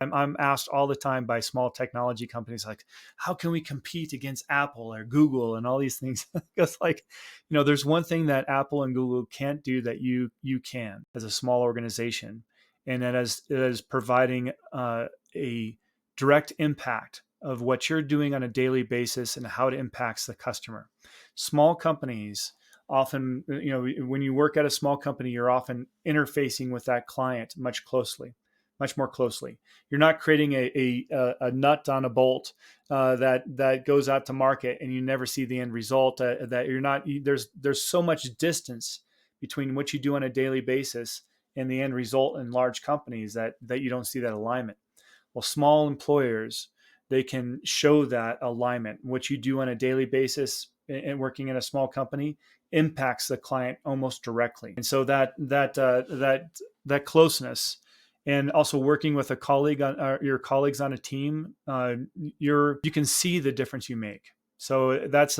I'm asked all the time by small technology companies, like, how can we compete against Apple or Google and all these things? Because, like, there's one thing that Apple and Google can't do that you can as a small organization, and that is providing a direct impact of what you're doing on a daily basis and how it impacts the customer. Small companies often, when you work at a small company, you're often interfacing with that client much more closely. You're not creating a nut on a bolt that goes out to market, and you never see the end result. That you're not there's so much distance between what you do on a daily basis and the end result in large companies that you don't see that alignment. Well, small employers, they can show that alignment. What you do on a daily basis and working in a small company impacts the client almost directly. And so that closeness, and also working with a colleague on your colleagues on a team, you can see the difference you make. So that's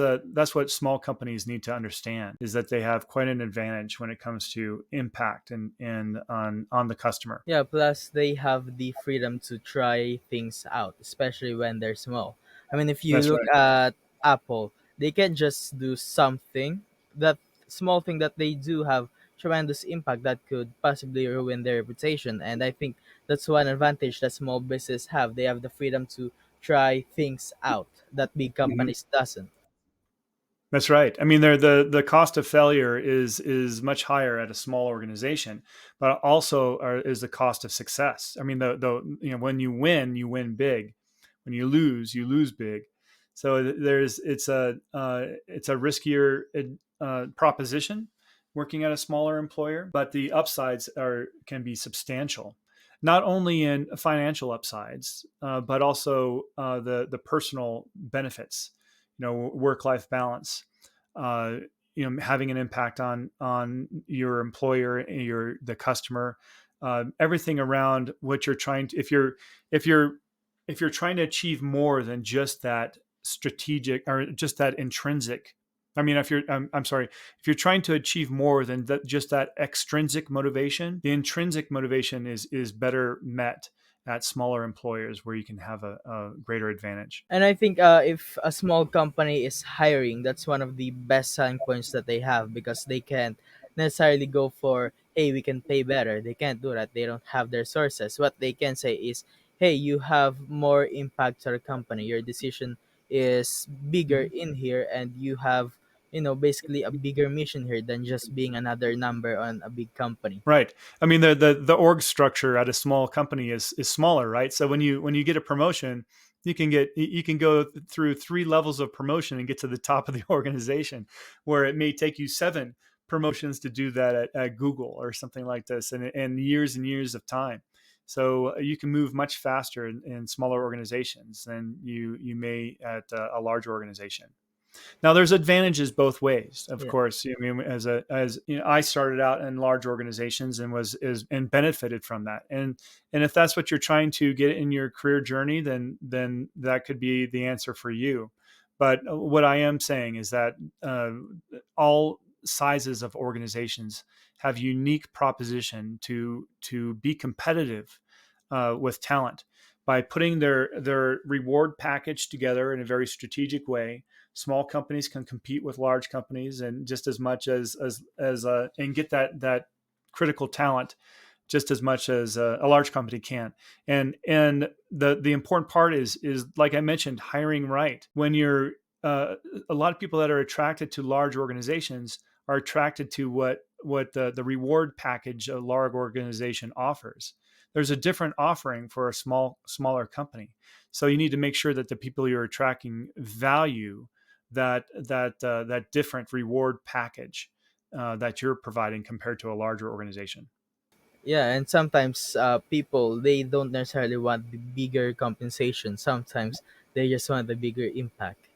what small companies need to understand, is that they have quite an advantage when it comes to impact and on the customer. Yeah, plus they have the freedom to try things out, especially when they're small. I mean, if you That's look right. at Apple, they can just do something. That small thing that they do have tremendous impact that could possibly ruin their reputation. And I think that's one advantage that small business have. They have the freedom to try things out that big Mhm. companies doesn't. That's right. I mean, the cost of failure is much higher at a small organization, but also is the cost of success. I mean, the when you win big. When you lose big. So it's a riskier proposition working at a smaller employer, but the upsides are can be substantial. Not only in financial upsides, but also the personal benefits. Work life balance, uh, having an impact on your employer, the customer, everything around what you're trying to. If you're if you're trying to achieve more than just that strategic or just that intrinsic. I mean, if you're, I'm sorry, if you're trying to achieve more than just that extrinsic motivation, the intrinsic motivation is better met at smaller employers where you can have a greater advantage. And I think if a small company is hiring, that's one of the best selling points that they have because they can't necessarily go for, hey, we can pay better. They can't do that. They don't have their sources. What they can say is, hey, you have more impact to the company. Your decision is bigger Mhm. in here, and you have, basically a bigger mission here than just being another number on a big company. Right. I mean, the org structure at a small company is smaller, right? So when you get a promotion, you can go through three levels of promotion and get to the top of the organization, where it may take you seven promotions to do that at Google or something like this, and years of time. So you can move much faster in smaller organizations than you may at a larger organization. Now, there's advantages both ways, of Yeah. course. I mean, I started out in large organizations and and benefited from that. And if that's what you're trying to get in your career journey, then that could be the answer for you. But what I am saying is that uh, all sizes of organizations have unique proposition to be competitive with talent by putting their reward package together in a very strategic way. Small companies can compete with large companies, and just as much as and get that critical talent just as much as a large company can. And the important part is like I mentioned, hiring right. When you're a lot of people that are attracted to large organizations are attracted to what the reward package a large organization offers. There's a different offering for a smaller company. So you need to make sure that the people you're attracting value that different reward package that you're providing compared to a larger organization. Yeah, and sometimes people they don't necessarily want the bigger compensation. Sometimes they just want the bigger impact.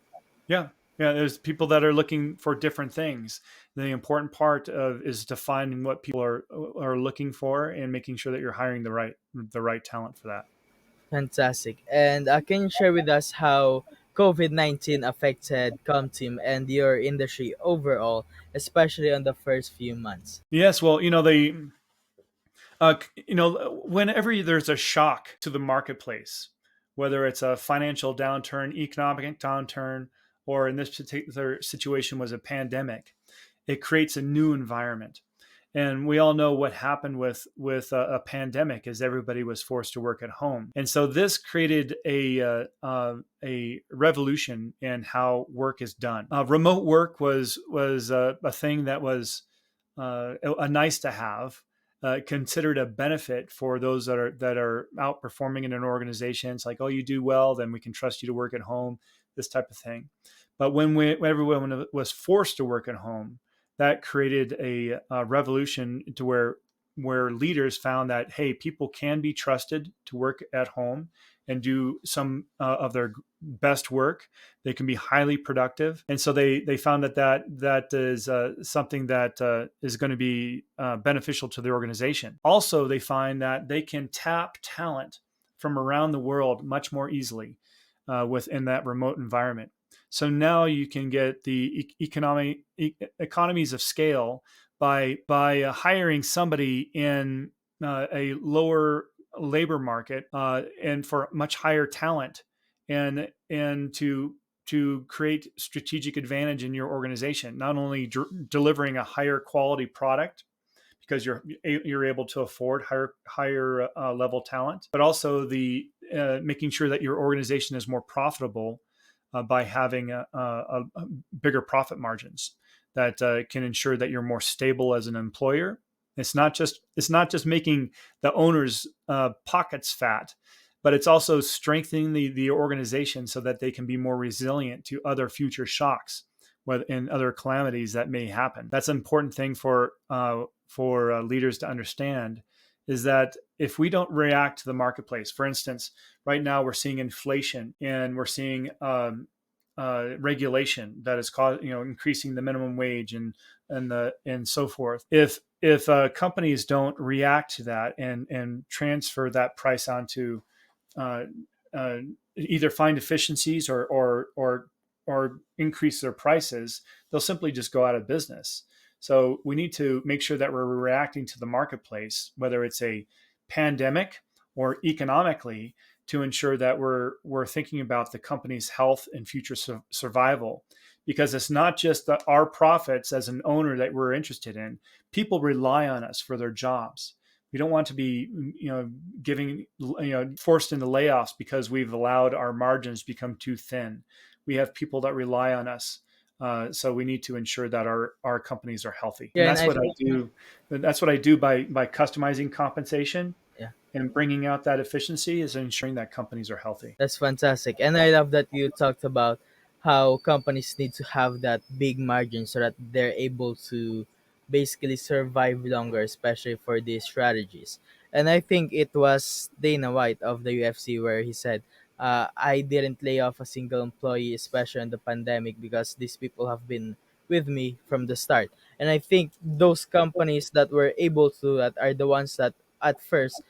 Yeah, yeah. There's people that are looking for different things. The important part of is defining what people are looking for and making sure that you're hiring the right talent for that. Fantastic. And can you share with us how COVID-19 affected ComTeam and your industry overall, especially on the first few months? Yes, well, Whenever there's a shock to the marketplace, whether it's a financial downturn, economic downturn, or in this particular situation was a pandemic, it creates a new environment. And we all know what happened with a pandemic is everybody was forced to work at home, and so this created a revolution in how work is done. Remote work was a thing that was a nice to have, considered a benefit for those that are outperforming in an organization. It's like, oh, you do well, then we can trust you to work at home, this type of thing. But when everyone was forced to work at home, that created a revolution to where leaders found that, hey, people can be trusted to work at home and do some of their best work. They can be highly productive, and so they found that is something that is going to be beneficial to the organization. Also, they find that they can tap talent from around the world much more easily within that remote environment. So now you can get the economies of scale by hiring somebody in a lower labor market and for much higher talent, and to create strategic advantage in your organization. Not only delivering a higher quality product because you're able to afford higher level talent, but also the making sure that your organization is more profitable by having a bigger profit margins that can ensure that you're more stable as an employer. It's not just making the owners' pockets fat, but it's also strengthening the organization so that they can be more resilient to other future shocks and other calamities that may happen. That's an important thing for leaders to understand, is that if we don't react to the marketplace, for instance, right now we're seeing inflation and we're seeing regulation that is increasing the minimum wage and so forth. If companies don't react to that and transfer that price onto uh, uh, either find efficiencies or increase their prices, they'll simply just go out of business. So we need to make sure that we're reacting to the marketplace, whether it's a pandemic or economically, to ensure that we're thinking about the company's health and future survival. Because it's not just our profits as an owner that we're interested in. People rely on us for their jobs. We don't want to be, giving, forced into layoffs because we've allowed our margins become too thin. We have people that rely on us. So we need to ensure that our companies are healthy, and Yeah, and I think that's what I do by customizing compensation yeah, and bringing out that efficiency, is ensuring that companies are healthy. that's fantastic. And I love that you talked about how companies need to have that big margin so that they're able to basically survive longer, especially for these strategies. And I think it was Dana White of the UFC where he said, I didn't lay off a single employee, especially in the pandemic, because these people have been with me from the start. And I think those companies that were able to that are the ones that at first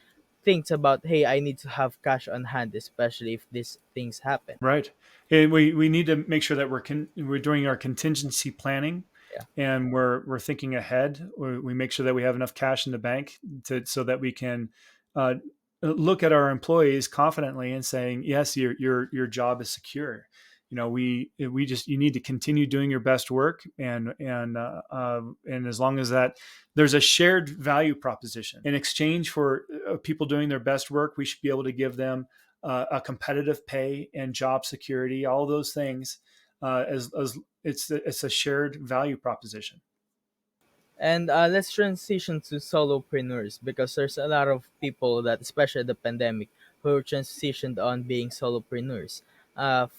thinks about, hey, I need to have cash on hand, especially if these things happen. Right. And we need to make sure that we're doing our contingency planning, Yeah. and we're thinking ahead. We make sure that we have enough cash in the bank so that we can uh, look at our employees confidently and saying, yes, your job is secure. We just, you need to continue doing your best work, and as long as that there's a shared value proposition in exchange for people doing their best work, we should be able to give them a competitive pay and job security, all those things, as it's a shared value proposition. And let's transition to solopreneurs because there's a lot of people that, especially the pandemic, who transitioned on being solopreneurs.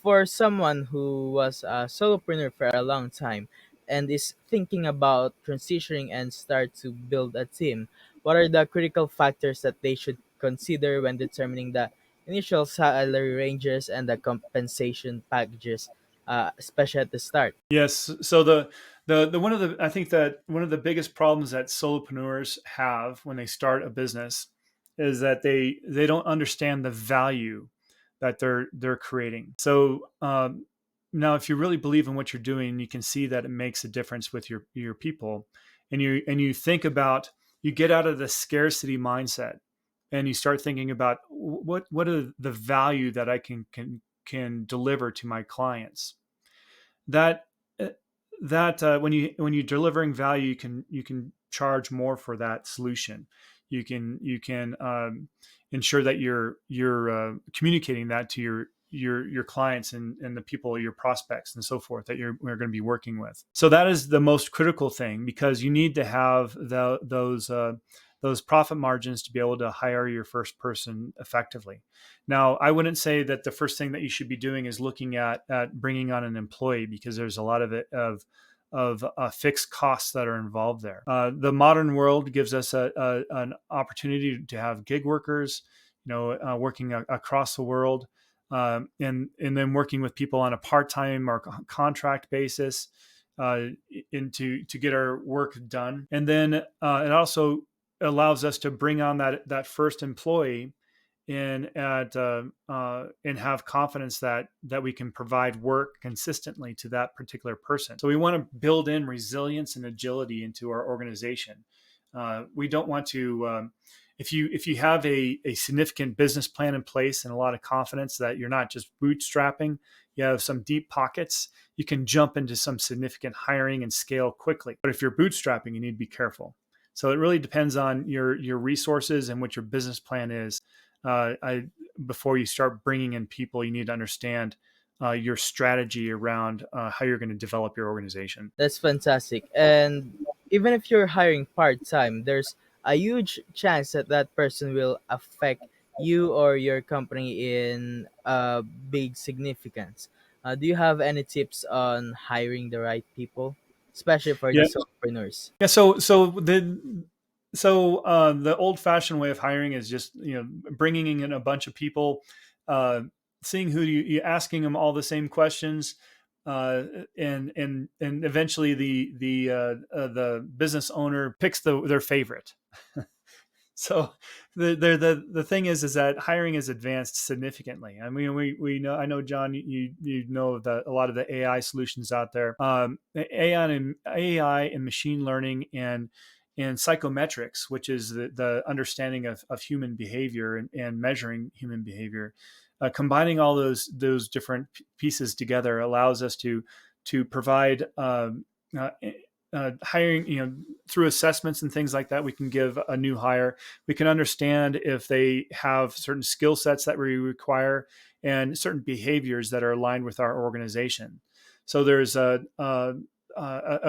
For someone who was a solopreneur for a long time and is thinking about transitioning and start to build a team, what are the critical factors that they should consider when determining the initial salary ranges and the compensation packages, especially at the start? Yes. So the one of the I think that one of the biggest problems that solopreneurs have when they start a business is that they don't understand the value that they're creating. So now, if you really believe in what you're doing, you can see that it makes a difference with your people, and you think about you get out of the scarcity mindset and you start thinking about what are the value that I can deliver to my clients. That uh, when you're delivering value, you can charge more for that solution. You can ensure that you're communicating that to your clients and the people, your prospects and so forth, that we're going to be working with. So that is the most critical thing, because you need to have those profit margins to be able to hire your first person effectively. Now, I wouldn't say that the first thing that you should be doing is looking at bringing on an employee, because there's a lot of it of fixed costs that are involved there. The modern world gives us an opportunity to have gig workers, working across the world, and then working with people on a part time or contract basis, uh, to get our work done. And then it also allows us to bring on that first employee and have confidence that we can provide work consistently to that particular person. So we want to build in resilience and agility into our organization. We don't want to if you have a significant business plan in place and a lot of confidence that you're not just bootstrapping, you have some deep pockets, you can jump into some significant hiring and scale quickly. But if you're bootstrapping, you need to be careful. So it really depends on your resources and what your business plan is. Before you start bringing in people, you need to understand your strategy around how you're going to develop your organization. That's fantastic. And even if you're hiring part time, there's a huge chance that that person will affect you or your company in big significance. Do you have any tips on hiring the right people, especially for the Yeah, solopreneurs? yeah. The old fashioned way of hiring is just bringing in a bunch of people, uh, seeing who you asking them all the same questions, and eventually the business owner picks their favorite. So the thing is that hiring has advanced significantly. I mean, we know, I know, John, you know that a lot of the AI solutions out there, AI and machine learning and psychometrics, which is the understanding of human behavior and measuring human behavior. Combining all those different pieces together allows us to provide uh, hiring, through assessments and things like that. We can give a new hire, we can understand if they have certain skill sets that we require and certain behaviors that are aligned with our organization. So there's a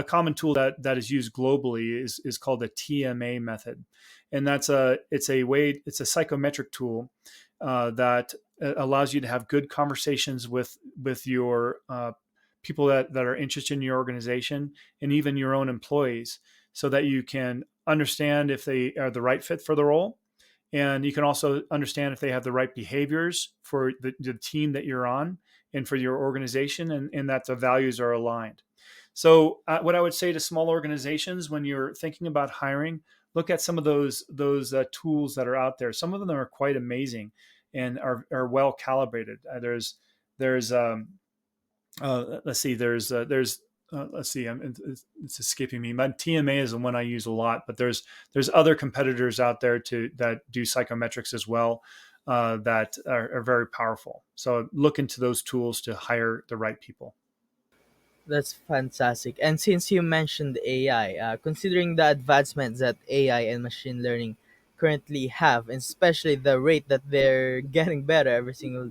common tool that is used globally is called the TMA method, and it's a psychometric tool that allows you to have good conversations with your people that are interested in your organization and even your own employees, so that you can understand if they are the right fit for the role. And you can also understand if they have the right behaviors for the team that you're on and for your organization, and that the values are aligned. So, what I would say to small organizations when you're thinking about hiring, look at some of those tools that are out there. Some of them are quite amazing and are well calibrated. There's let's see, there's let's see, it's escaping me. My TMA is the one I use a lot, but there's other competitors out there that do psychometrics as well, that are very powerful. So look into those tools to hire the right people. That's fantastic. And since you mentioned AI, considering the advancements that AI and machine learning currently have, and especially the rate that they're getting better every single